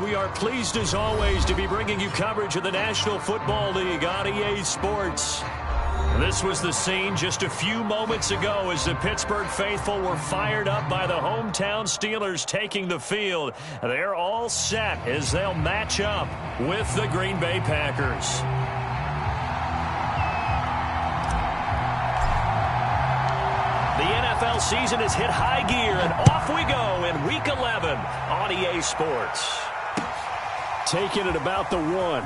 We are pleased as always to be bringing you coverage of the National Football League on EA Sports. This was the scene just a few moments ago as the Pittsburgh faithful were fired up by the hometown Steelers taking the field. They're all set as they'll match up with the Green Bay Packers. The NFL season has hit high gear, and off we go in Week 11 on EA Sports. Taking it about the 1.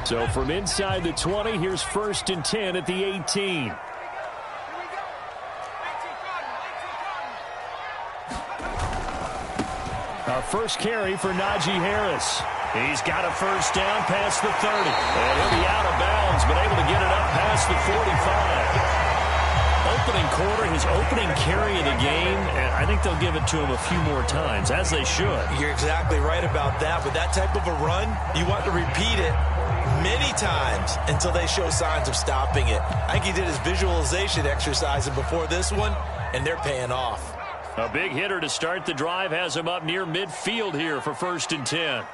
So from inside the 20, here's 1st and 10 at the 18. Our first carry for Najee Harris. He's got a first down past the 30. And he'll be out of bounds, but able to get it up past the 45. Opening quarter, his opening carry of the game, and I think they'll give it to him a few more times, as they should. You're exactly right about that. With that type of a run, you want to repeat it many times until they show signs of stopping it. I think he did his visualization exercise before this one, and they're paying off. A big hitter to start the drive has him up near midfield here for 1st and 10.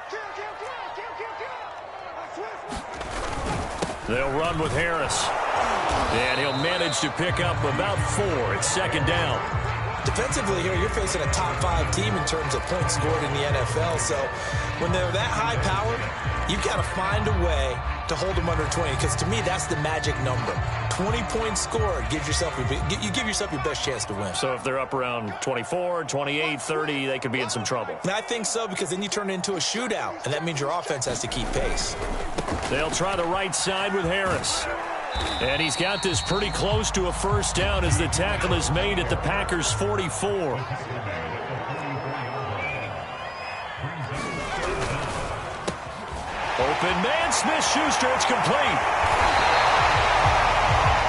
They'll run with Harris. And he'll manage to pick up about 4. It's 2nd down. Defensively here, you're facing a top 5 team in terms of points scored in the NFL. So when they're that high powered, you've got to find a way to hold them under 20. Because to me, that's the magic number. 20 points scored, you give yourself your best chance to win. So if they're up around 24, 28, 30, they could be in some trouble. And I think so, because then you turn it into a shootout. And that means your offense has to keep pace. They'll try the right side with Harris. And he's got this pretty close to a first down as the tackle is made at the Packers' 44. Open man, Smith-Schuster, it's complete.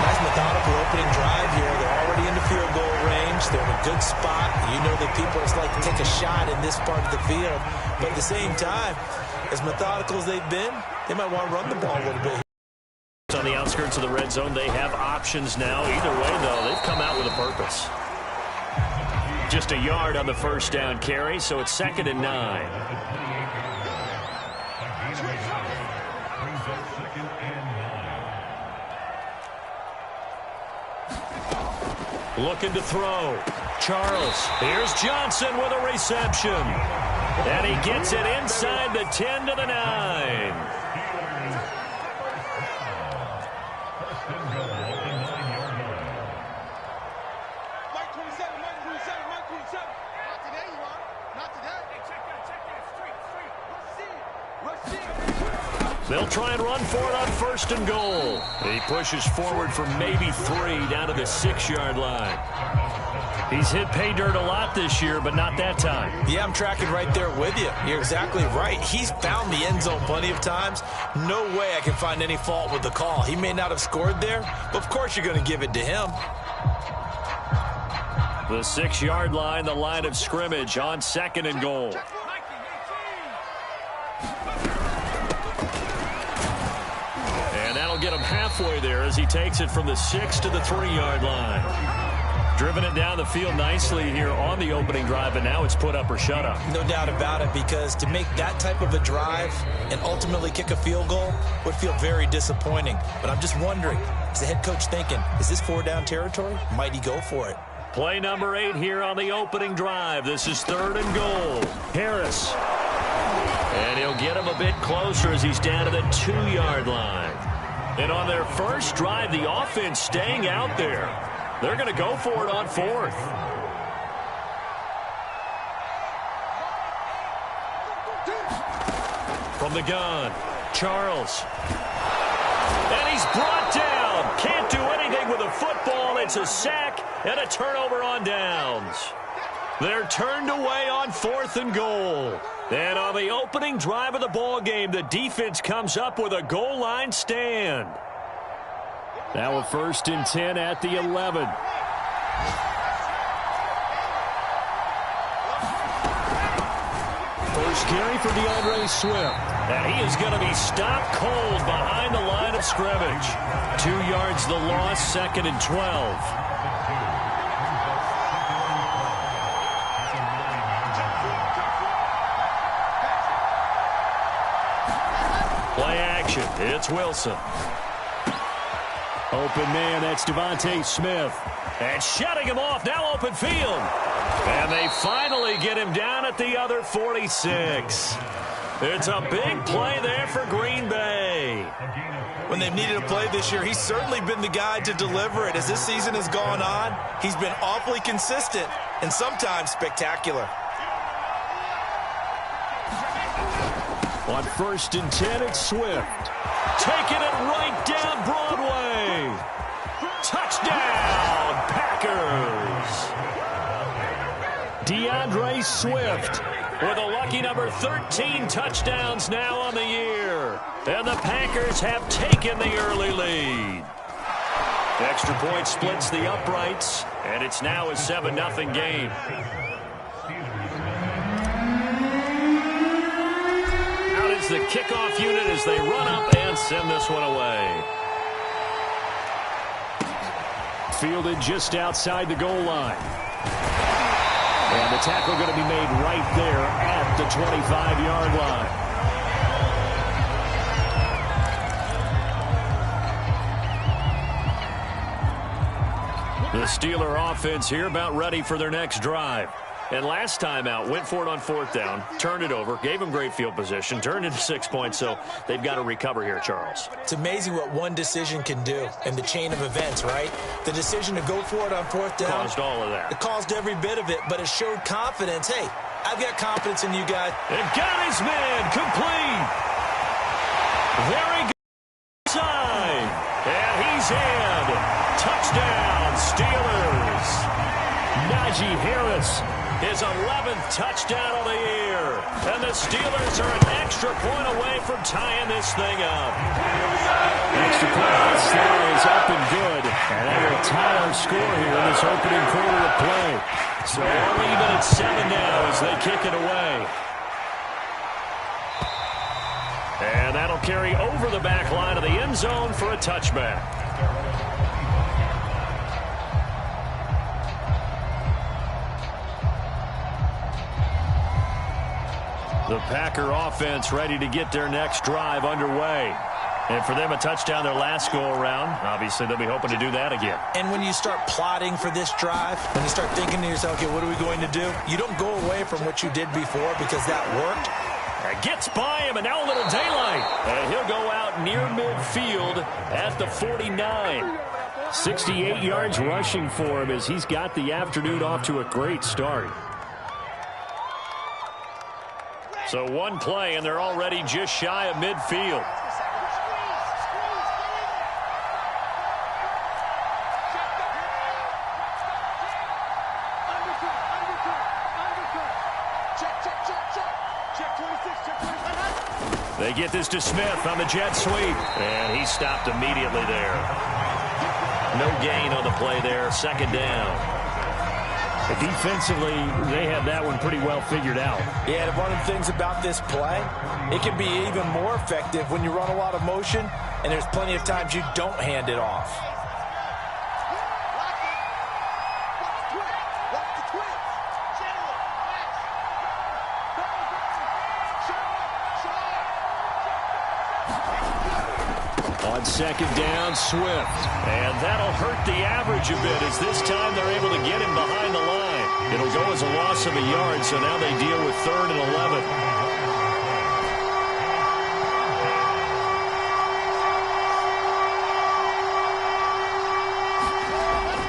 Nice methodical opening drive here. They're already in the field goal range. They're in a good spot. You know that people just like to take a shot in this part of the field. But at the same time, as methodical as they've been, they might want to run the ball a little bit. On the outskirts of the red zone, they have options now. Either way, though, they've come out with a purpose. Just a yard on the first down carry, so it's 2nd and 9. Looking to throw. Charles. Here's Johnson with a reception. And he gets it inside the 10 to the 9. They'll try and run for it on 1st and goal. He pushes forward for maybe 3 down to the 6-yard line. He's hit pay dirt a lot this year, but not that time. Yeah, I'm tracking right there with you. You're exactly right. He's found the end zone plenty of times. No way I can find any fault with the call. He may not have scored there, but of course you're going to give it to him. The 6-yard line, the line of scrimmage on 2nd and goal. Get him halfway there as he takes it from the 6 to the 3-yard line. Driven it down the field nicely here on the opening drive, and now it's put up or shut up. No doubt about it, because to make that type of a drive and ultimately kick a field goal would feel very disappointing. But I'm just wondering, is the head coach thinking, is this 4-down territory? Might he go for it? Play number 8 here on the opening drive. This is 3rd and goal. Harris. And he'll get him a bit closer as he's down to the 2-yard line. And on their first drive, the offense staying out there. They're going to go for it on 4th. from the gun. Charles. And he's brought down. Can't do anything with a football. It's a sack and a turnover on downs. They're turned away on 4th and goal. And on the opening drive of the ball game, the defense comes up with a goal line stand. Now a 1st and 10 at the 11. First carry for DeAndre Swift. And he is going to be stopped cold behind the line of scrimmage. 2 yards the loss, 2nd and 12. Play action. It's Wilson. Open man, that's Devontae Smith. And shutting him off, now open field. And they finally get him down at the other 46. It's a big play there for Green Bay. When they've needed a play this year, he's certainly been the guy to deliver it. As this season has gone on, he's been awfully consistent and sometimes spectacular. On 1st and 10, it's Swift. Taking it right down Broadway. Touchdown, Packers. DeAndre Swift with a lucky number 13 touchdowns now on the year. And the Packers have taken the early lead. Extra point splits the uprights, and it's now a 7-0 game. Out is the kickoff unit as they run up and send this one away. Fielded just outside the goal line. And the tackle going to be made right there at the 25-yard line. The Steeler offense here about ready for their next drive. And last time out, went for it on 4th down, turned it over, gave them great field position, turned it to 6 points, so they've got to recover here, Charles. It's amazing what one decision can do in the chain of events, right? The decision to go for it on 4th down. Caused all of that. It caused every bit of it, but it showed confidence. Hey, I've got confidence in you guys. And got his man complete. Very good side. And he's in. Touchdown, Steelers. Najee Harris. His 11th touchdown of the year. And the Steelers are an extra point away from tying this thing up. Extra point is up and good. And that will tie our score here in this opening quarter of play. So all even at 7 now as they kick it away. And that'll carry over the back line of the end zone for a touchback. The Packer offense ready to get their next drive underway. And for them, a touchdown their last go-around. Obviously, they'll be hoping to do that again. And when you start plotting for this drive, when you start thinking to yourself, okay, what are we going to do? You don't go away from what you did before because that worked. Gets by him, and now a little daylight. And he'll go out near midfield at the 49. 68 yards rushing for him as he's got the afternoon off to a great start. So one play, and they're already just shy of midfield. They get this to Smith on the jet sweep, and he stopped immediately there. No gain on the play there, second down. Defensively, they have that one pretty well figured out. Yeah, and one of the things about this play, it can be even more effective when you run a lot of motion, and there's plenty of times you don't hand it off. On second down, Swift. And that'll hurt the average a bit as this time they're able to get him behind the line. It'll go as a loss of a yard, so now they deal with 3rd and 11.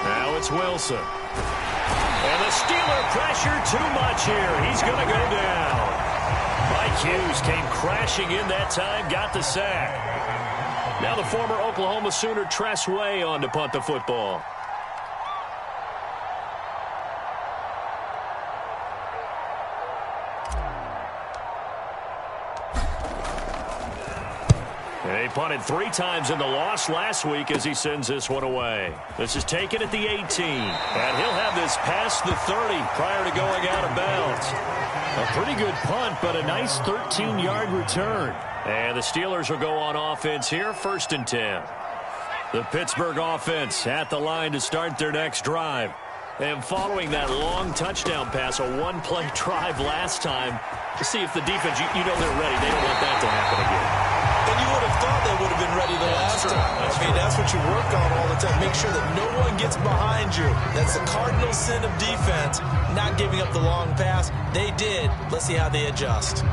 Now it's Wilson. And the Steeler pressure too much here. He's going to go down. Mike Hughes came crashing in that time, got the sack. Now the former Oklahoma Sooner Tress Way on to punt the football. He punted 3 times in the loss last week as he sends this one away. This is taken at the 18. And he'll have this past the 30 prior to going out of bounds. A pretty good punt, but a nice 13-yard return. And the Steelers will go on offense here, 1st and 10. The Pittsburgh offense at the line to start their next drive. And following that long touchdown pass, a one-play drive last time, to see if the defense, you know they're ready. They don't want that to happen again. And you would have thought they would have been ready the last time. I mean, that's what you work on all the time. Make sure that no one gets behind you. That's the cardinal sin of defense, not giving up the long pass. They did. Let's see how they adjust.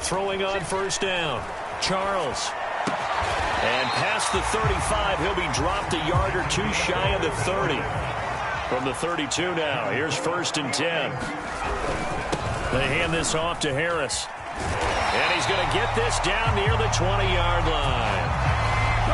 Throwing on 1st down. Charles. And past the 35, he'll be dropped a yard or 2 shy of the 30. From the 32 now, here's 1st and 10. They hand this off to Harris. And he's going to get this down near the 20-yard line.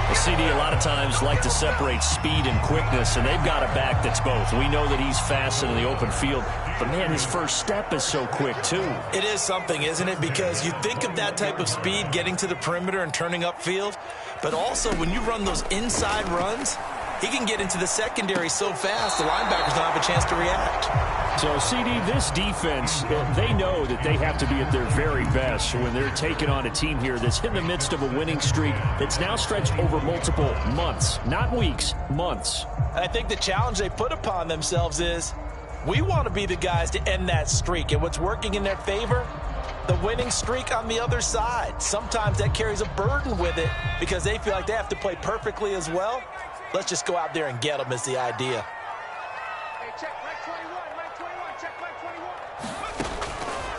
The CD a lot of times like to separate speed and quickness, and they've got a back that's both. We know that he's fast in the open field, but, man, his first step is so quick, too. It is something, isn't it? Because you think of that type of speed getting to the perimeter and turning upfield, but also when you run those inside runs, he can get into the secondary so fast the linebackers don't have a chance to react. So, CD, this defense, they know that they have to be at their very best when they're taking on a team here that's in the midst of a winning streak that's now stretched over multiple months, not weeks, months. And I think the challenge they put upon themselves is we want to be the guys to end that streak. And what's working in their favor? The winning streak on the other side. Sometimes that carries a burden with it because they feel like they have to play perfectly as well. Let's just go out there and get them is the idea. Hey, check, Mike 21, check Mike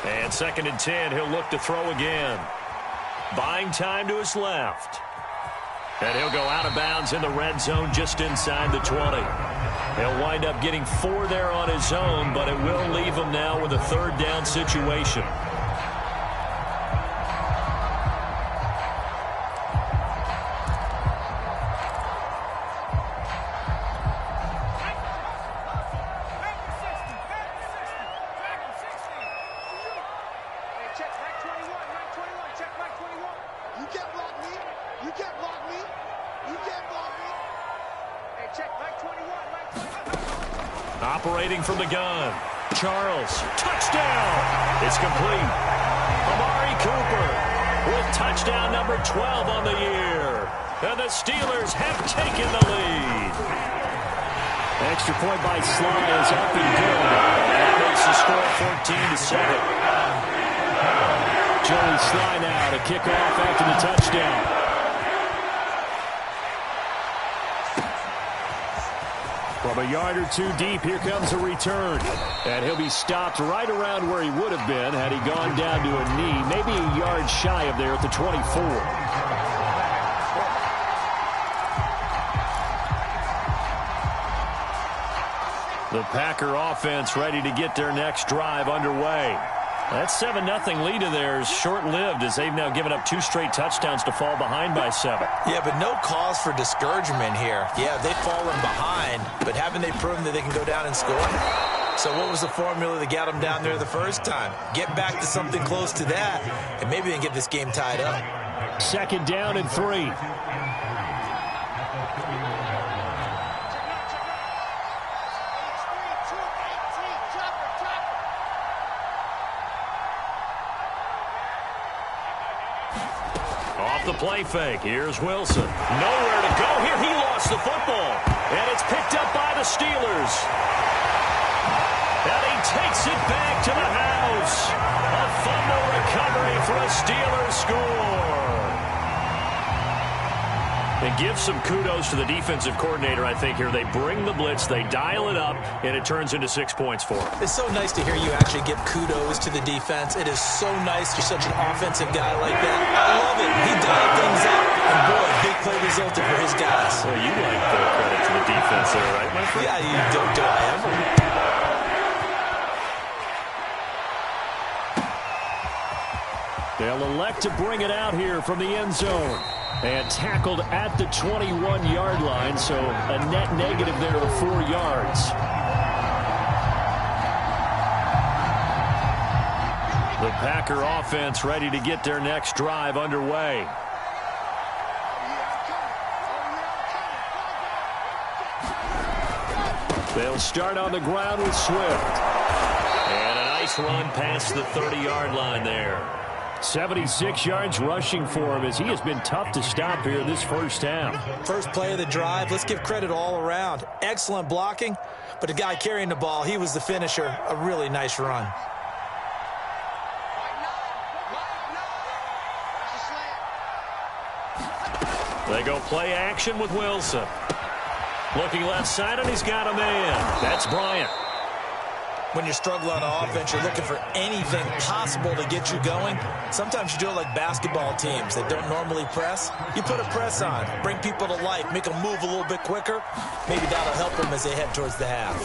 21. And 2nd and 10, he'll look to throw again. Buying time to his left. And he'll go out of bounds in the red zone just inside the 20. He'll wind up getting 4 there on his own, but it will leave him now with a 3rd down situation. Operating from the gun. Charles, touchdown. It's complete. Amari Cooper with touchdown number 12 on the year. And the Steelers have taken the lead. Extra point by Sly is up and good. That makes the score 14-7. Joey Sly now to kick off after the touchdown. From a yard or 2 deep, here comes a return. And he'll be stopped right around where he would have been had he gone down to a knee, maybe a yard shy of there at the 24. The Packer offense ready to get their next drive underway. That 7-0 lead of theirs short-lived as they've now given up 2 straight touchdowns to fall behind by 7. Yeah, but no cause for discouragement here. Yeah, they've fallen behind, but haven't they proven that they can go down and score? So what was the formula that got them down there the first time? Get back to something close to that, and maybe they can get this game tied up. 2nd down and 3. The play fake. Here's Wilson. Nowhere to go here. He lost the football. And it's picked up by the Steelers. And he takes it back to the house. A fumble recovery for a Steelers score. And give some kudos to the defensive coordinator, I think, here. They bring the blitz, they dial it up, and it turns into 6 points for them. It's so nice to hear you actually give kudos to the defense. It is so nice you're such an offensive guy like that. I love it. He dialed things up, and boy, a big play resulted for his guys. Well, you like the credit to the defense there, right, my friend? Yeah, you do I ever. They'll elect to bring it out here from the end zone. And tackled at the 21-yard line, so a net negative there of 4 yards. The Packer offense ready to get their next drive underway. They'll start on the ground with Swift. And a nice run past the 30-yard line there. 76 yards rushing for him as he has been tough to stop here this first half. First play of the drive, let's give credit all around. Excellent blocking, but the guy carrying the ball, he was the finisher. A really nice run. They go play action with Wilson. Looking left side, and he's got a man. That's Bryant. When you're struggling on offense, you're looking for anything possible to get you going. Sometimes you do it like basketball teams that don't normally press. You put a press on, bring people to life, make them move a little bit quicker. Maybe that'll help them as they head towards the half.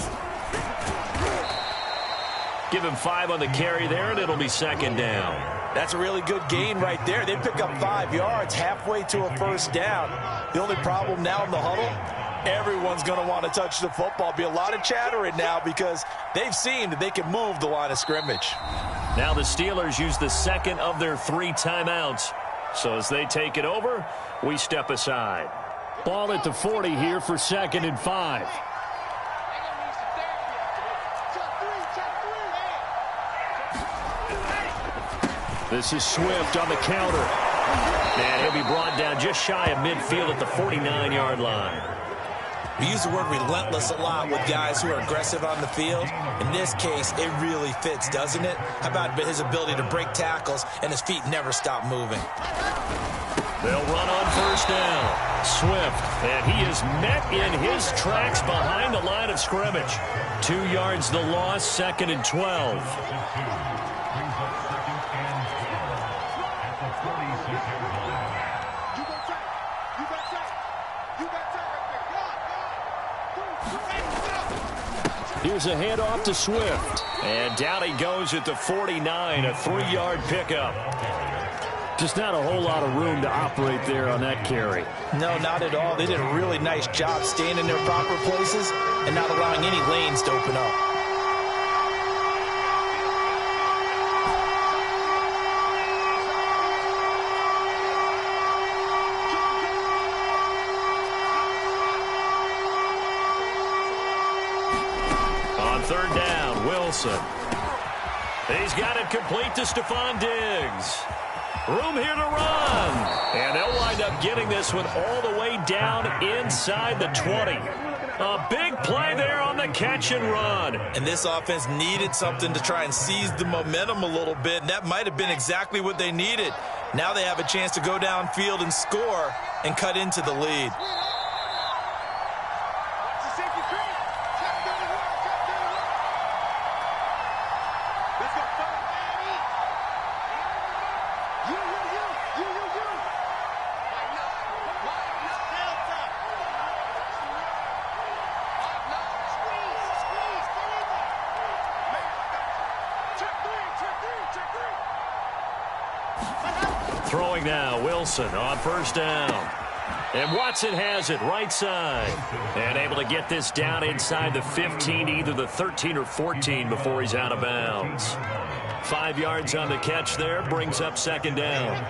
Give him 5 on the carry there, and it'll be second down. That's a really good gain right there. They pick up 5 yards halfway to a first down. The only problem now in the huddle, everyone's going to want to touch the football. Be a lot of chattering now because they've seen that they can move the line of scrimmage. Now the Steelers use the second of their 3 timeouts. So as they take it over, we step aside. Ball at the 40 here for 2nd and 5. This is Swift on the counter. And he'll be brought down just shy of midfield at the 49-yard line. We use the word relentless a lot with guys who are aggressive on the field. In this case, it really fits, doesn't it? How about his ability to break tackles and his feet never stop moving? They'll run on first down. Swift, and he is met in his tracks behind the line of scrimmage. 2 yards the loss, 2nd and 12. Here's a handoff to Swift. And down he goes at the 49, a 3-yard pickup. Just not a whole lot of room to operate there on that carry. No, not at all. They did a really nice job staying in their proper places and not allowing any lanes to open up. Third down, Wilson. He's got it complete to Stephon Diggs. Room here to run. And they'll wind up getting this one all the way down inside the 20. A big play there on the catch and run. And this offense needed something to try and seize the momentum a little bit, and that might have been exactly what they needed. Now they have a chance to go downfield and score and cut into the lead. Throwing now, Wilson on first down. And Watson has it right side. And able to get this down inside the 15, either the 13 or 14 before he's out of bounds. 5 yards on the catch there, brings up second down.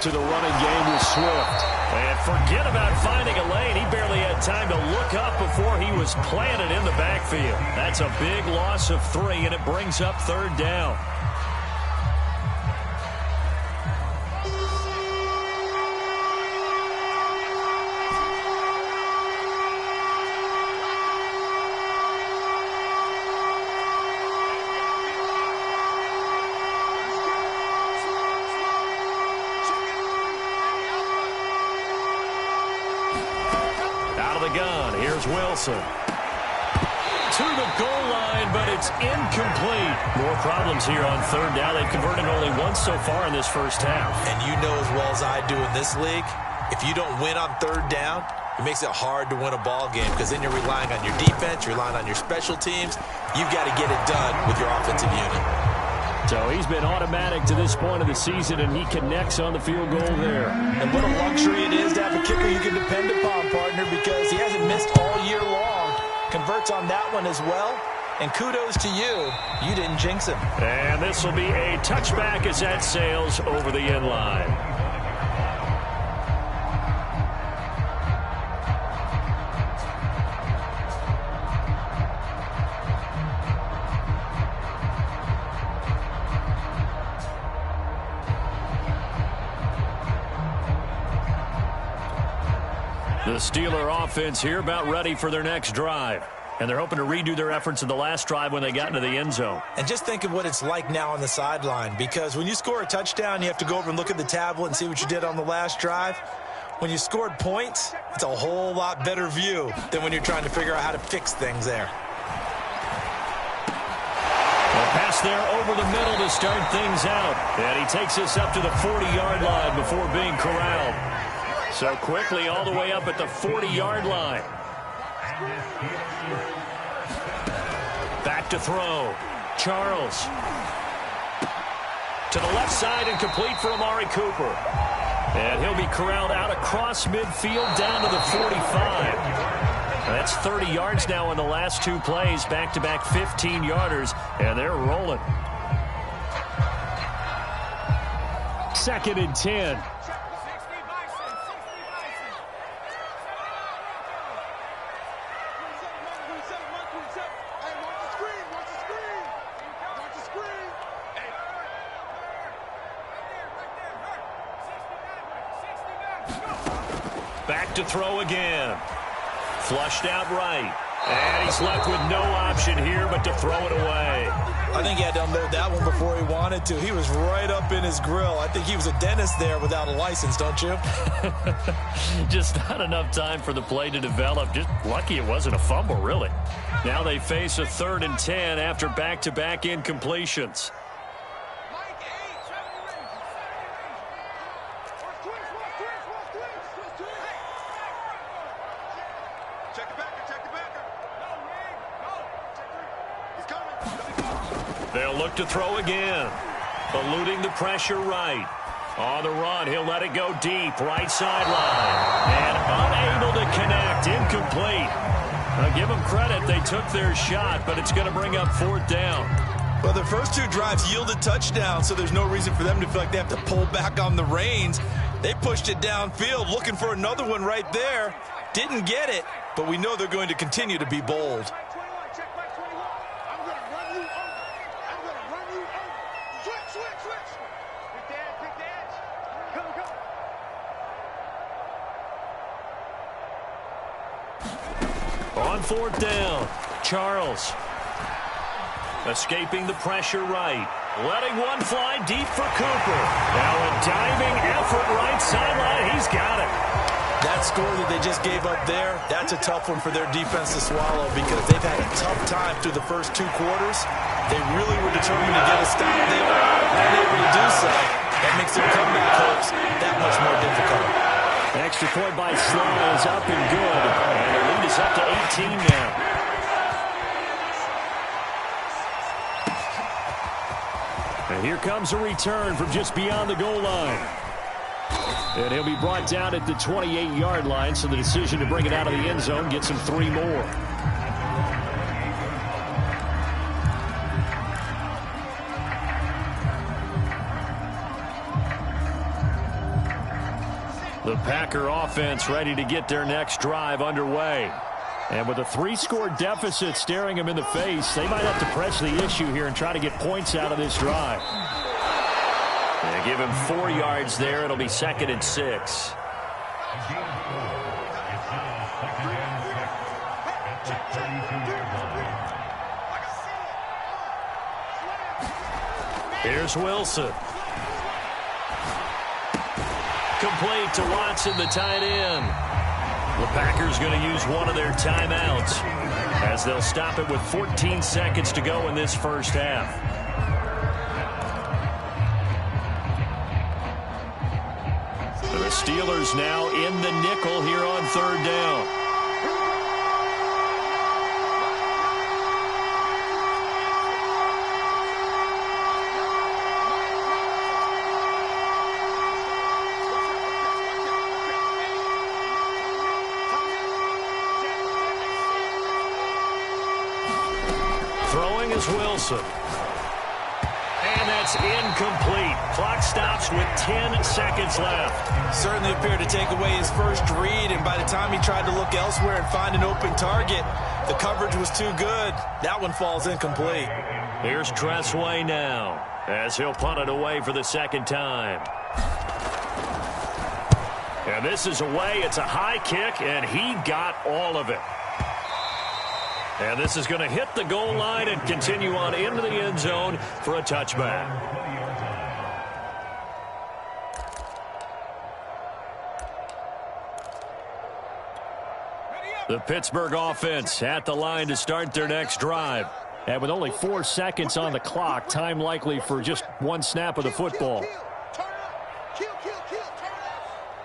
to the running game with Swift. And forget about finding a lane. He barely had time to look up before he was planted in the backfield. That's a big loss of 3, and it brings up 3rd down. Wilson to the goal line, but it's incomplete. More problems here on 3rd down. They've converted only once so far in this first half. And you know as well as I do in this league, if you don't win on 3rd down, it makes it hard to win a ball game because then you're relying on your defense, you're relying on your special teams. You've got to get it done with your offensive unit. So he's been automatic to this point of the season, and he connects on the field goal there. And what a luxury it is to have a kicker you can depend upon, partner, because he hasn't missed all year long. Converts on that one as well. And kudos to you. You didn't jinx him. And this will be a touchback as that sails over the end line. The Steeler offense here about ready for their next drive. And they're hoping to redo their efforts in the last drive when they got into the end zone. And just think of what it's like now on the sideline, because when you score a touchdown, you have to go over and look at the tablet and see what you did on the last drive. When you scored points, it's a whole lot better view than when you're trying to figure out how to fix things there. A pass there over the middle to start things out. And he takes us up to the 40-yard line before being corralled. So quickly all the way up at the 40-yard line. Back to throw. Charles. To the left side and complete for Amari Cooper. And he'll be corralled out across midfield down to the 45. That's 30 yards now in the last 2 plays. Back-to-back 15-yarders. And they're rolling. 2nd and 10. Back to throw again. Flushed out right. And he's left with no option here but to throw it away. I think he had to unload that one before he wanted to. He was right up in his grill. I think he was a dentist there without a license, don't you? Just not enough time for the play to develop. Just lucky it wasn't a fumble, really. Now they face a 3rd and 10 after back-to-back incompletions. They'll look to throw again. Eluding the pressure right. On the run, he'll let it go deep. Right sideline. And unable to connect. Incomplete. Now give them credit. They took their shot, but it's going to bring up 4th down. Well, the first 2 drives yielded touchdowns, so there's no reason for them to feel like they have to pull back on the reins. They pushed it downfield, looking for another one right there. Didn't get it, but we know they're going to continue to be bold. On 4th down, Charles. Escaping the pressure right. Letting one fly deep for Cooper. Now a diving effort right sideline. He's got it. That score that they just gave up there, that's a tough one for their defense to swallow because they've had a tough time through the first 2 quarters. They really were determined to get a stop there. And able to do so, that makes their comeback hopes that much more difficult. Extra point by Sly is up and good. And the lead is up to 18 now. And here comes a return from just beyond the goal line. And he'll be brought down at the 28-yard line, so the decision to bring it out of the end zone gets him 3 more. The Packer offense ready to get their next drive underway. And with a 3-score deficit staring them in the face, they might have to press the issue here and try to get points out of this drive. They give him 4 yards there. It'll be 2nd and 6. Here's Wilson. Complete to Watson, the tight end. The Packers going to use one of their timeouts as they'll stop it with 14 seconds to go in this first half. The Steelers now in the nickel here on 3rd down. Throwing is Wilson. And that's incomplete. Clock stops with 10 seconds left. Certainly appeared to take away his first read, and by the time he tried to look elsewhere and find an open target, the coverage was too good. That one falls incomplete. Here's Tressway now as he'll punt it away for the 2nd time. And this is away. It's a high kick, and he got all of it. And this is going to hit the goal line and continue on into the end zone for a touchback. The Pittsburgh offense at the line to start their next drive. And with only 4 seconds on the clock, time likely for just one snap of the football.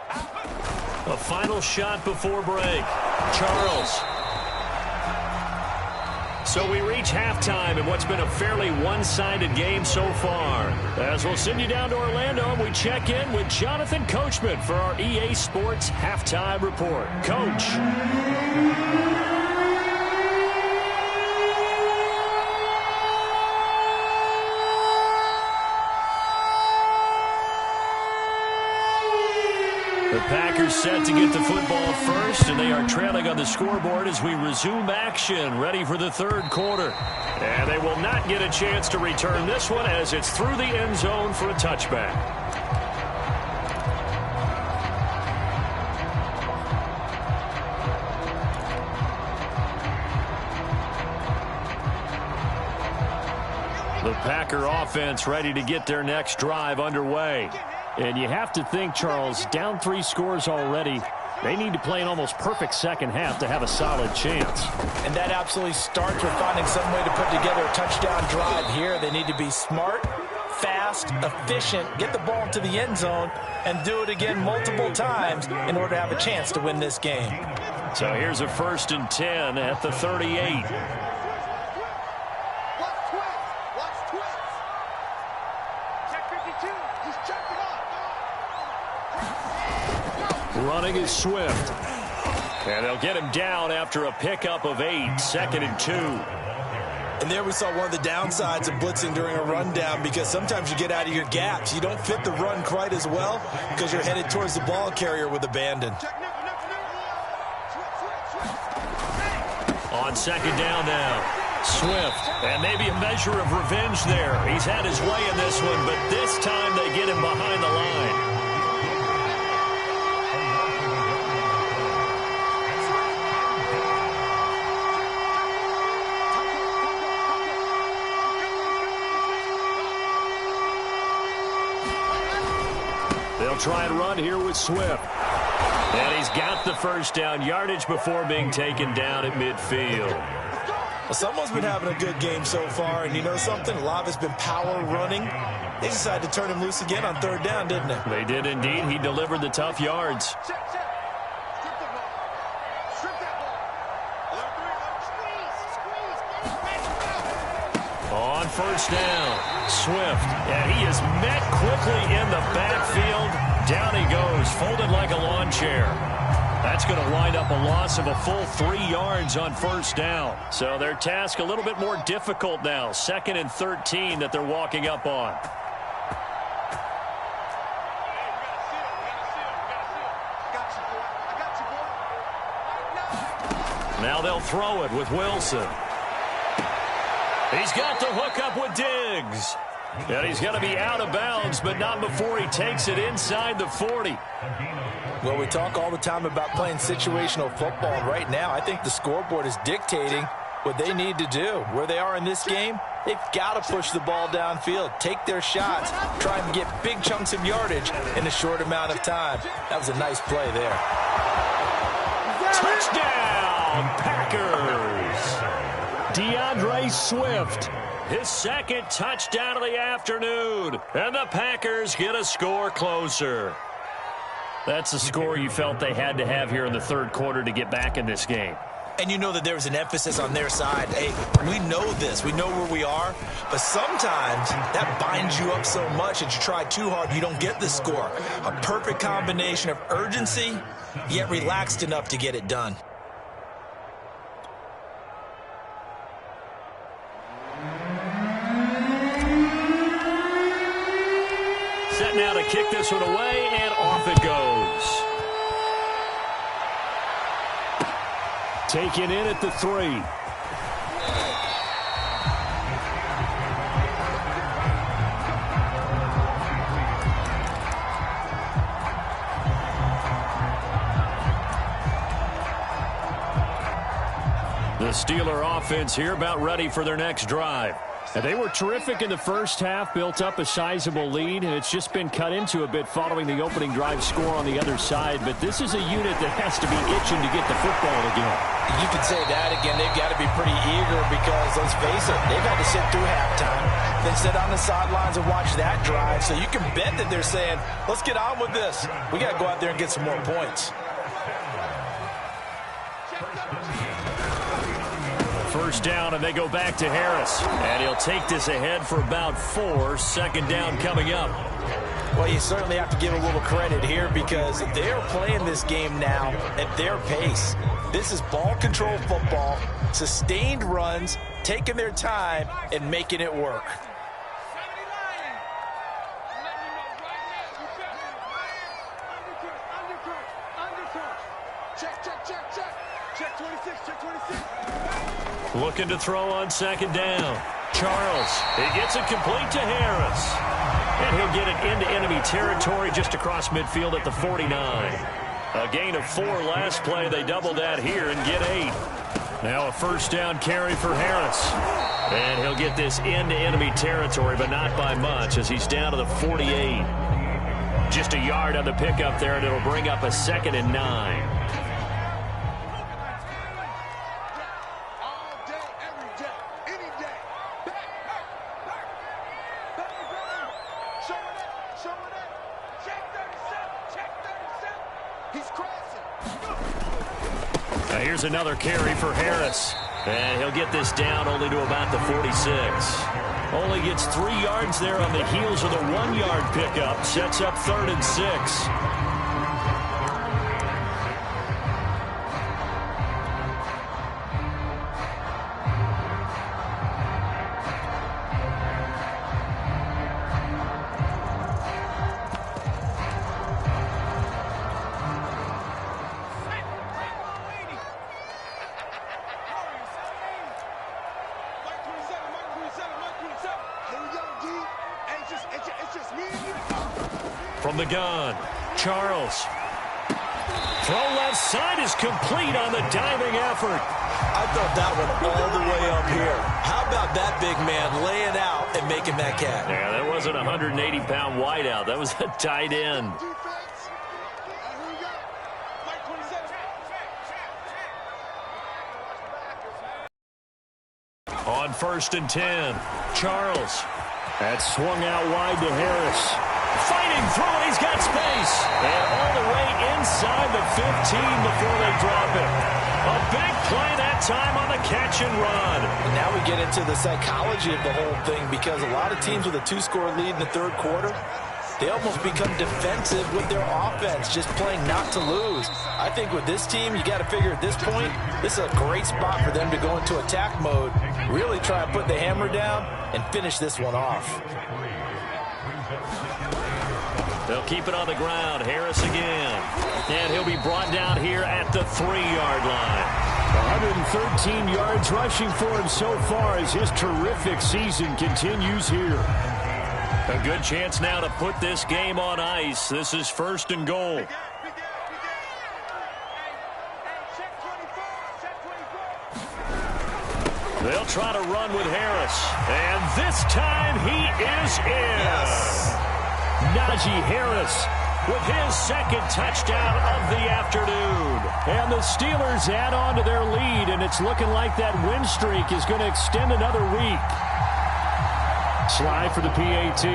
A final shot before break. Charles. So we reach halftime in what's been a fairly one-sided game so far. As we'll send you down to Orlando, we check in with Jonathan Coachman for our EA Sports Halftime Report. Coach. The Packers set to get the football first, and they are trailing on the scoreboard as we resume action, ready for the 3rd quarter. And they will not get a chance to return this one as it's through the end zone for a touchback. The Packer offense ready to get their next drive underway. And you have to think, Charles, down 3 scores already. They need to play an almost perfect second half to have a solid chance. And that absolutely starts with finding some way to put together a touchdown drive here. They need to be smart, fast, efficient, get the ball to the end zone, and do it again multiple times in order to have a chance to win this game. So here's a 1st and 10 at the 38. Running is Swift. And they'll get him down after a pickup of 8, 2nd and 2. And there we saw one of the downsides of blitzing during a rundown, because sometimes you get out of your gaps. You don't fit the run quite as well because you're headed towards the ball carrier with abandon. On 2nd down now, Swift. And maybe a measure of revenge there. He's had his way in this one, but this time they get him behind the line. They'll try and run here with Swift. And he's got the 1st down, yardage before being taken down at midfield. Well, someone's been having a good game so far, and you know something? A lot of it's been power running. They decided to turn him loose again on 3rd down, didn't they? They did indeed. He delivered the tough yards. On 1st down, Swift, and he is met quickly in the backfield. Down he goes, folded like a lawn chair. That's going to wind up a loss of a full 3 yards on 1st down. So their task a little bit more difficult now. 2nd and 13 that they're walking up on. Now they'll throw it with Wilson. He's got the hook up with Diggs. And he's going to be out of bounds, but not before he takes it inside the 40. Well, we talk all the time about playing situational football. And right now, I think the scoreboard is dictating what they need to do. Where they are in this game, they've got to push the ball downfield, take their shots, try and get big chunks of yardage in a short amount of time. That was a nice play there. Touchdown, Packers! DeAndre Swift, his second touchdown of the afternoon, and the Packers get a score closer. That's the score you felt they had to have here in the third quarter to get back in this game. And you know that there was an emphasis on their side. Hey, we know this. We know where we are. But sometimes that binds you up so much that you try too hard, you don't get the score. A perfect combination of urgency, yet relaxed enough to get it done. Set now to kick this one away, and off it goes. Taken in at the 3. The Steeler offense here about ready for their next drive. And they were terrific in the first half, built up a sizable lead, and it's just been cut into a bit following the opening drive score on the other side. But this is a unit that has to be itching to get the football again. You could say that again. They've got to be pretty eager because, let's face it, they've had to sit through halftime, then sit on the sidelines and watch that drive. So you can bet that they're saying, let's get on with this. We got to go out there and get some more points. First down, and they go back to Harris. And he'll take this ahead for about 4. Second down coming up. Well, you certainly have to give a little credit here because they're playing this game now at their pace. This is ball control football, sustained runs, taking their time, and making it work. Check 26, check 26. Looking to throw on second down. Charles, he gets it complete to Harris. And he'll get it into enemy territory just across midfield at the 49. A gain of 4 last play. They double that here and get 8. Now a first down carry for Harris. And he'll get this into enemy territory, but not by much as he's down to the 48. Just a yard on the pickup there, and it'll bring up a 2nd and 9. Here's another carry for Harris. And he'll get this down only to about the 46. Only gets 3 yards there on the heels of the 1-yard pickup. Sets up 3rd and 6. From the gun, Charles. Throw left side is complete on the diving effort. I thought that one all the way up here. How about that big man laying out and making that catch? Yeah, that wasn't a 180-pound wideout. That was a tight end. On 1st and 10, Charles. That's swung out wide to Harris. Fighting through it, he's got space. And all the way inside the 15 before they drop it. A big play that time on the catch and run. And now we get into the psychology of the whole thing because a lot of teams with a 2-score lead in the third quarter, they almost become defensive with their offense, just playing not to lose. I think with this team, you got to figure at this point, this is a great spot for them to go into attack mode, really try and put the hammer down and finish this one off. They'll keep it on the ground. Harris again. And he'll be brought down here at the 3-yard line. 113 yards rushing for him so far as his terrific season continues here. A good chance now to put this game on ice. This is 1st and goal. They'll try to run with Harris. And this time he is in. Yes. Najee Harris with his 2nd touchdown of the afternoon. And the Steelers add on to their lead, and it's looking like that win streak is going to extend another week. Slide for the PAT.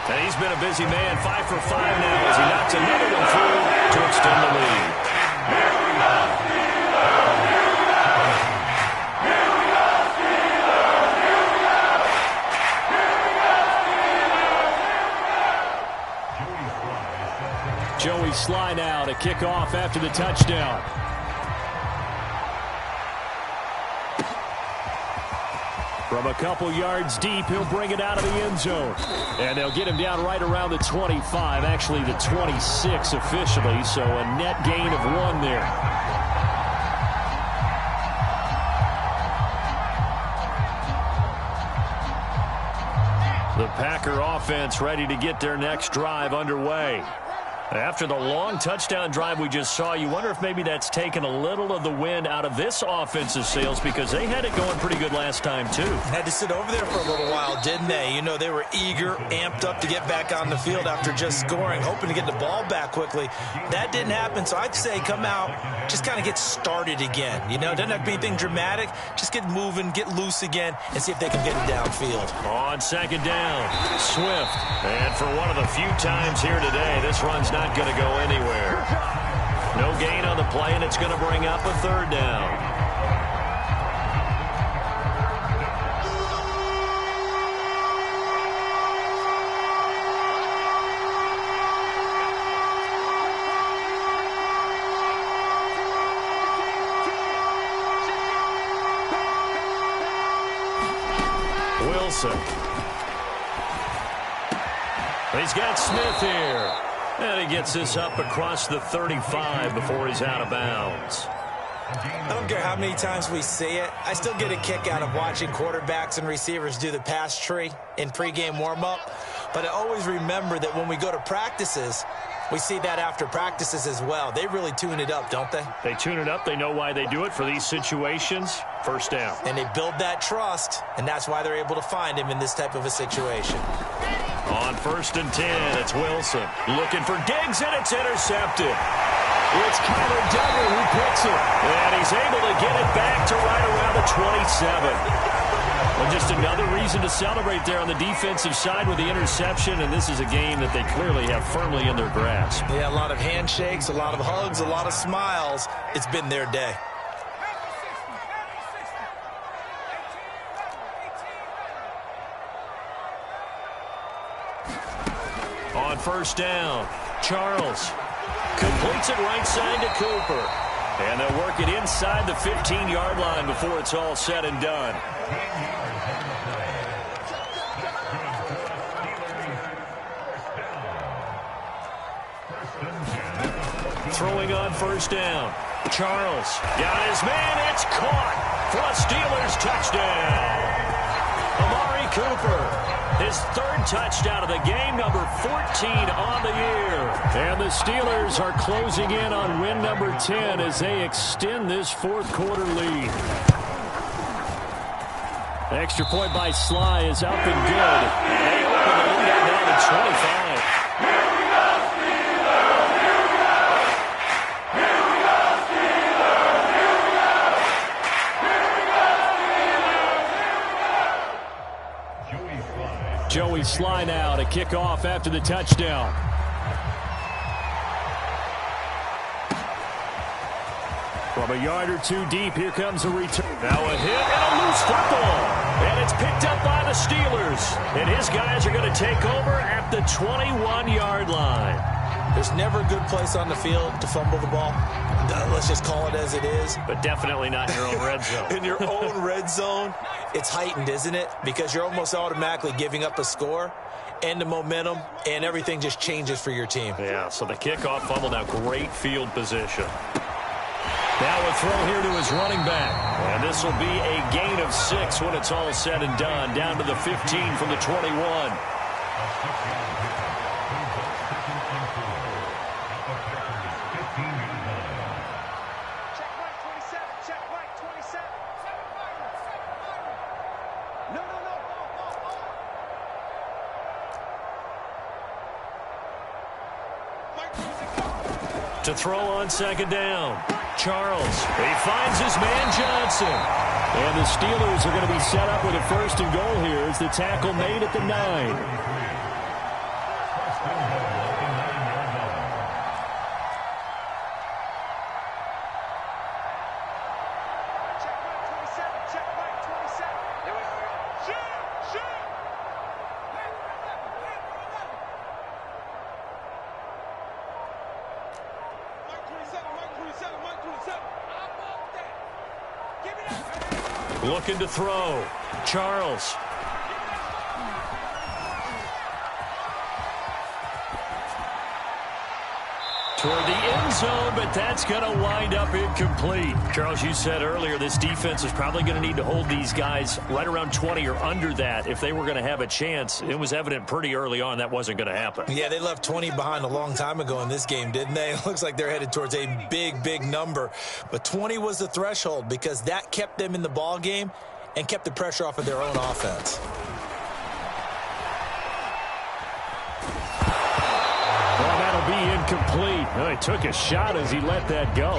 And he's been a busy man, 5 for 5 now as he knocks another one through to extend the lead. Joey Sly now to kick off after the touchdown. From a couple yards deep, he'll bring it out of the end zone. And they'll get him down right around the 25, actually the 26 officially, so a net gain of 1 there. The Packer offense ready to get their next drive underway. After the long touchdown drive we just saw, you wonder if maybe that's taken a little of the wind out of this offensive sails because they had it going pretty good last time, too. Had to sit over there for a little while, didn't they? You know, they were eager, amped up to get back on the field after just scoring, hoping to get the ball back quickly. That didn't happen, so I'd say come out, just kind of get started again. You know, it doesn't have to be anything dramatic. Just get moving, get loose again, and see if they can get it downfield. On 2nd down, Swift. And for one of the few times here today, this run's not going to go anywhere. No gain on the play, and it's going to bring up a 3rd down. Wilson. He's got Smith here. And he gets this up across the 35 before he's out of bounds. I don't care how many times we see it. I still get a kick out of watching quarterbacks and receivers do the pass tree in pregame warm-up. But I always remember that when we go to practices, we see that after practices as well. They really tune it up, don't they? They tune it up. They know why they do it for these situations. 1st down. And they build that trust, and that's why they're able to find him in this type of a situation. On 1st and 10, it's Wilson. Looking for Diggs, and it's intercepted. It's Kyler Duggar who picks it. And he's able to get it back to right around the 27. Well, just another reason to celebrate there on the defensive side with the interception, and this is a game that they clearly have firmly in their grasp. Yeah, a lot of handshakes, a lot of hugs, a lot of smiles. It's been their day. On 1st down, Charles completes it right side to Cooper. And they'll work it inside the 15-yard line before it's all said and done. Throwing on 1st down. Charles got his man. It's caught for a Steelers touchdown. Amari Cooper. His 3rd touchdown of the game, number 14 on the year. And the Steelers are closing in on win number 10 as they extend this 4th quarter lead. Extra point by Sly is up and good. They open the lead up now to 25. Joey Sly now to kick off after the touchdown. From a yard or 2 deep, here comes a return. Now a hit and a loose football. And it's picked up by the Steelers. And his guys are going to take over at the 21-yard line. There's never a good place on the field to fumble the ball. Let's just call it as it is. But definitely not in your own red zone. In your own red zone, it's heightened, isn't it? Because you're almost automatically giving up a score. and the momentum, and everything just changes for your team. Yeah, so the kickoff fumble, now great field position. Now a throw here to his running back. And this will be a gain of 6 when it's all said and done. Down to the 15 from the 21. To throw on second down. Charles. He finds his man Johnson. And the Steelers are going to be set up with a first and goal here as the tackle made at the 9. Looking to throw. Charles. Toward the end zone, but that's going to wind up incomplete. Charles, you said earlier this defense is probably going to need to hold these guys right around 20 or under that if they were going to have a chance. It was evident pretty early on that wasn't going to happen. Yeah, they left 20 behind a long time ago in this game, didn't they? It looks like they're headed towards a big, big number. But 20 was the threshold because that kept them in the ball game and kept the pressure off of their own offense. Well, that'll be incomplete. Well, he took a shot as he let that go.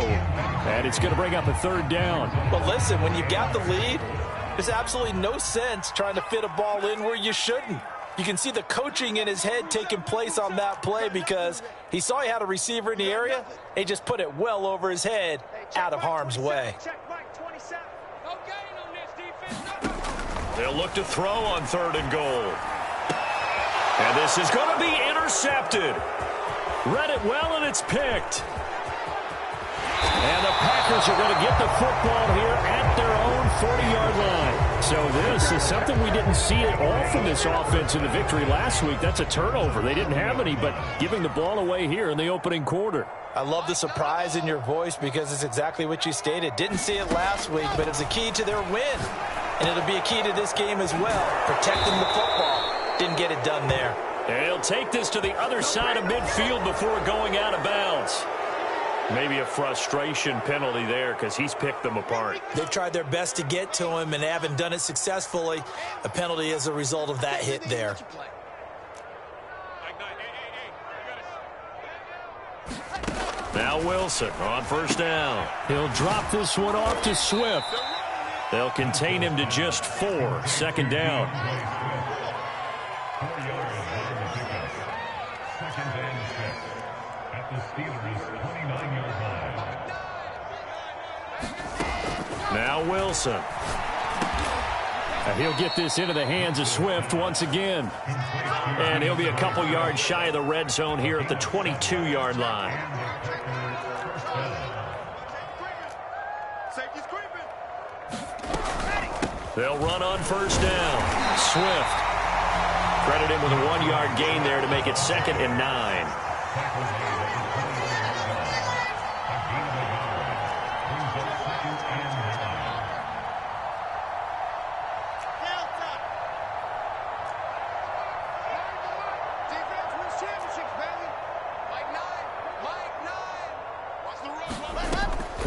And it's going to bring up a third down. But listen, when you've got the lead, there's absolutely no sense trying to fit a ball in where you shouldn't. You can see the coaching in his head taking place on that play because he saw he had a receiver in the area. He just put it well over his head out of harm's way. They'll look to throw on third and goal. And this is going to be intercepted. Read it well, and it's picked. And the Packers are going to get the football here at their own 40-yard line. So this is something we didn't see at all from this offense in the victory last week. That's a turnover. They didn't have any, but giving the ball away here in the opening quarter. I love the surprise in your voice because it's exactly what you stated. Didn't see it last week, but it's a key to their win. And it'll be a key to this game as well, protecting the football. Didn't get it done there. And he'll take this to the other side of midfield before going out of bounds. Maybe a frustration penalty there because he's picked them apart. They've tried their best to get to him and haven't done it successfully. A penalty as a result of that hit there. Now Wilson on first down. He'll drop this one off to Swift. They'll contain him to just 4. Second down. Now Wilson. And he'll get this into the hands of Swift once again. And he'll be a couple yards shy of the red zone here at the 22-yard line. They'll run on first down. Swift. Credit him with a 1-yard gain there to make it 2nd and 9.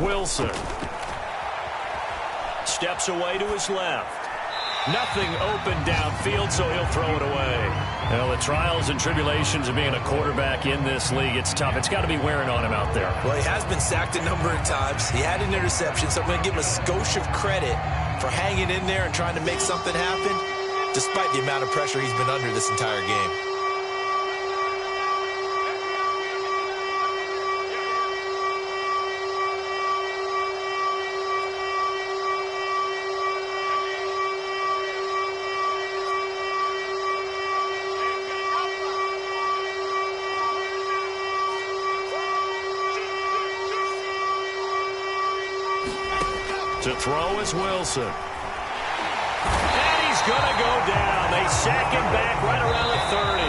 Wilson steps away to his left. Nothing open downfield, so he'll throw it away. Well, the trials and tribulations of being a quarterback in this league, it's tough. It's got to be wearing on him out there. Well, he has been sacked a number of times. He had an interception, so I'm going to give him a skosh of credit for hanging in there and trying to make something happen, despite the amount of pressure he's been under this entire game. To throw is Wilson. And he's going to go down. They sack him back right around the 30.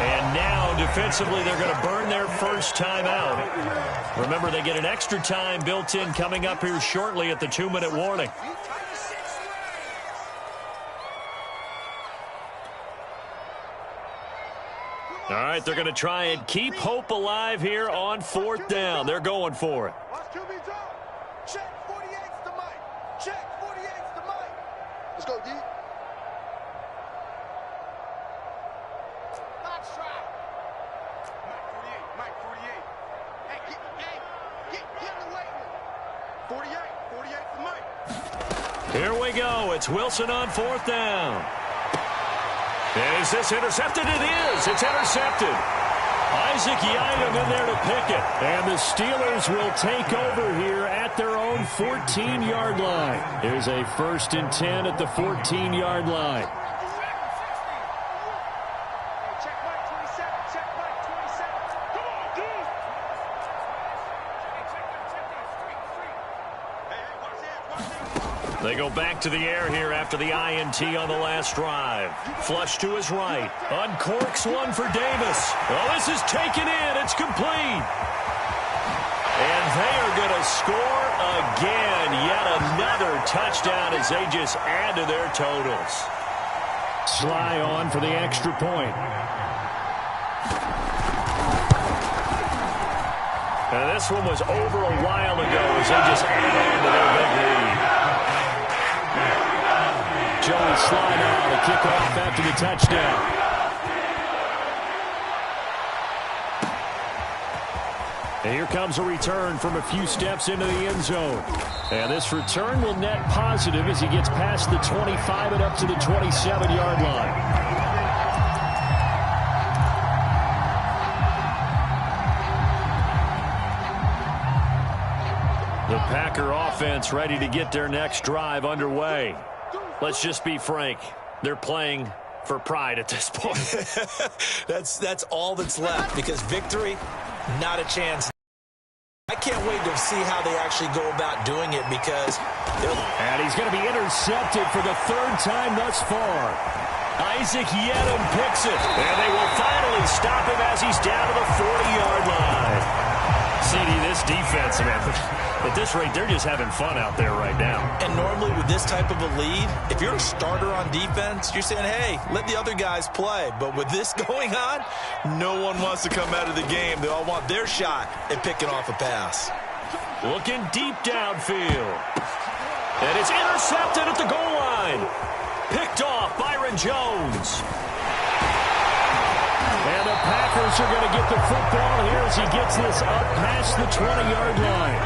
And now, defensively, they're going to burn their first timeout. Remember, they get an extra time built in coming up here shortly at the 2-minute warning. All right, they're going to try and keep hope alive here on 4th down. They're going for it. Check 48's the mic. Check 48's the mic. Let's go, D. Box try. Mike 48. Hey, get in the way. 48's the mic. Here we go. It's Wilson on 4th down. Is this intercepted? It is. It's intercepted. Isaac Yiadom in there to pick it. And the Steelers will take over here at their own 14-yard line. Here's a 1st and 10 at the 14-yard line. Check Mike 27. Check Mike 27. Come on, dude. Hey, watch this. They go back to the air here after the INT on the last drive. Flush to his right. Uncorks one for Davis. Oh, this is taken in. It's complete. And they are going to score again. Yet another touchdown as they just add to their totals. Sly on for the extra point. And this one was over a while ago as they just add on to their big lead. Joey Sly now to kick off after the touchdown. And here comes a return from a few steps into the end zone. And this return will net positive as he gets past the 25 and up to the 27-yard line. The Packer offense ready to get their next drive underway. Let's just be frank. They're playing for pride at this point. That's all that's left, because victory, not a chance. I can't wait to see how they actually go about doing it, because and he's going to be intercepted for the 3rd time thus far. Isaac Yiadom picks it, and they will finally stop him as he's down to the 40-yard line. CD, this defense, man, at this rate, they're just having fun out there right now. And normally with this type of a lead, if you're a starter on defense, you're saying, hey, let the other guys play. But with this going on, no one wants to come out of the game. They all want their shot at picking off a pass. Looking deep downfield. And it's intercepted at the goal line. Picked off Byron Jones. And the Packers are going to get the football here as he gets this up past the 20-yard line.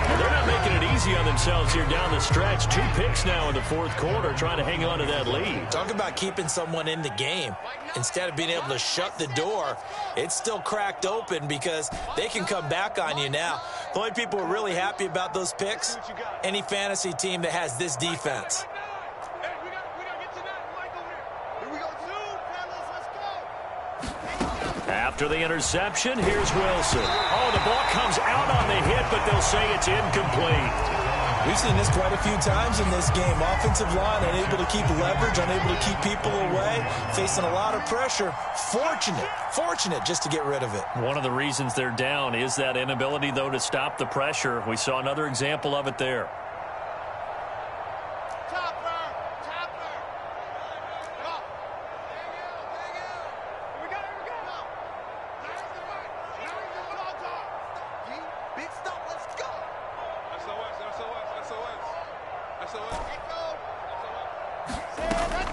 Well, they're not making it easy on themselves here down the stretch. 2 picks now in the 4th quarter, trying to hang on to that lead. Talk about keeping someone in the game. Instead of being able to shut the door, it's still cracked open because they can come back on you now. The only people who are really happy about those picks, any fantasy team that has this defense. After the interception, here's Wilson. Oh, the ball comes out on the hit, but they'll say it's incomplete. We've seen this quite a few times in this game. Offensive line unable to keep leverage, unable to keep people away, facing a lot of pressure. Fortunate just to get rid of it. One of the reasons they're down is that inability, though, to stop the pressure. We saw another example of it there.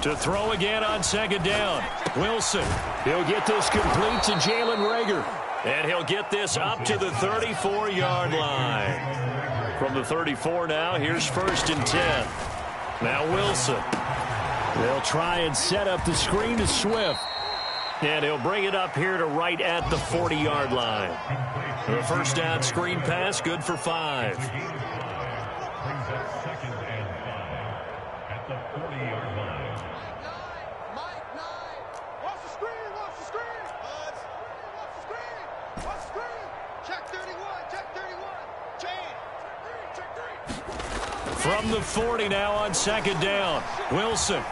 To throw again on 2nd down. Wilson. He'll get this complete to Jalen Reagor. And he'll get this up to the 34-yard line. From the 34 now, here's 1st and 10. Now Wilson. They'll try and set up the screen to Swift. And he'll bring it up here to right at the 40-yard line. The 1st down screen pass, good for 5. From the 40 now on 2nd down. Wilson.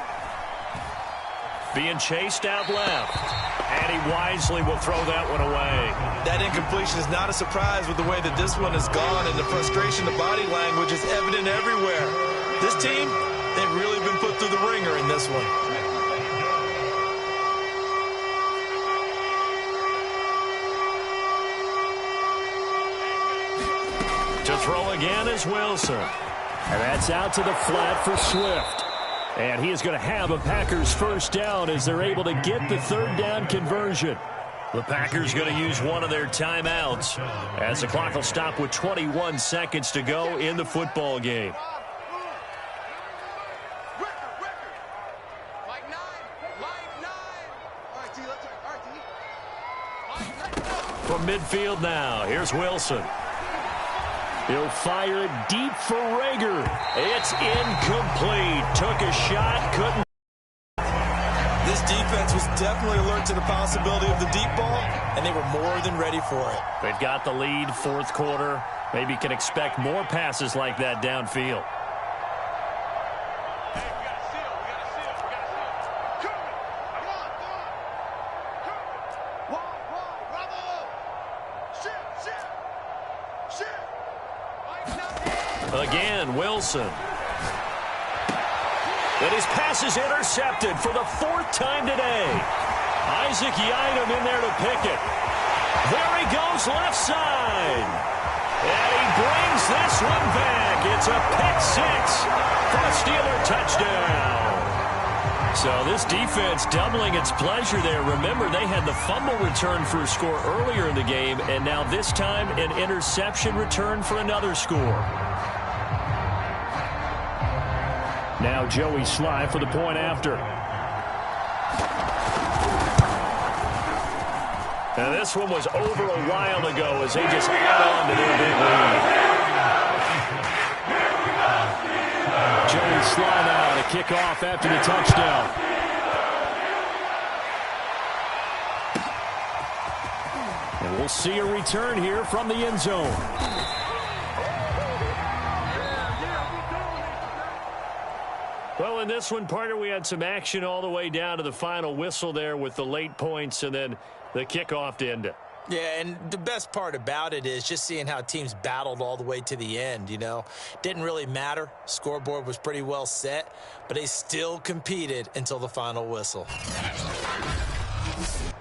being chased out left. And he wisely will throw that one away. That incompletion is not a surprise with the way that this one has gone, and the frustration, the body language is evident everywhere. This team, they've really been put through the ringer in this one. To throw again is Wilson. And that's out to the flat for Swift. And he is going to have a Packers first down as they're able to get the third down conversion. The Packers going to use one of their timeouts as the clock will stop with 21 seconds to go in the football game. From midfield now, here's Wilson. He'll fire it deep for Rager. It's incomplete. Took a shot, couldn't. This defense was definitely alert to the possibility of the deep ball, and they were more than ready for it. They've got the lead, fourth quarter. Maybe can expect more passes like that downfield. Again, Wilson. And his pass is intercepted for the fourth time today. Isaac Yiadom in there to pick it. There he goes left side. And he brings this one back. It's a pick six for a Steeler touchdown. So this defense doubling its pleasure there. Remember, they had the fumble return for a score earlier in the game, and now this time an interception return for another score. Now Joey Sly for the point after. Now this one was over a while ago as they just add on to their big lead. Joey Sly now to kick off after the touchdown. And we'll see a return here from the end zone. Well, in this one, partner, we had some action all the way down to the final whistle there with the late points and then the kickoff to end it. Yeah, and the best part about it is just seeing how teams battled all the way to the end, you know. Didn't really matter. Scoreboard was pretty well set, but they still competed until the final whistle.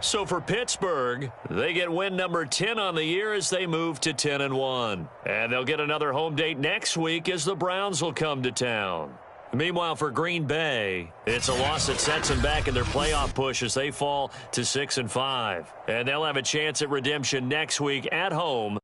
So for Pittsburgh, they get win number 10 on the year as they move to 10-1. And they'll get another home date next week as the Browns will come to town. Meanwhile, for Green Bay, it's a loss that sets them back in their playoff push as they fall to 6-5. And they'll have a chance at redemption next week at home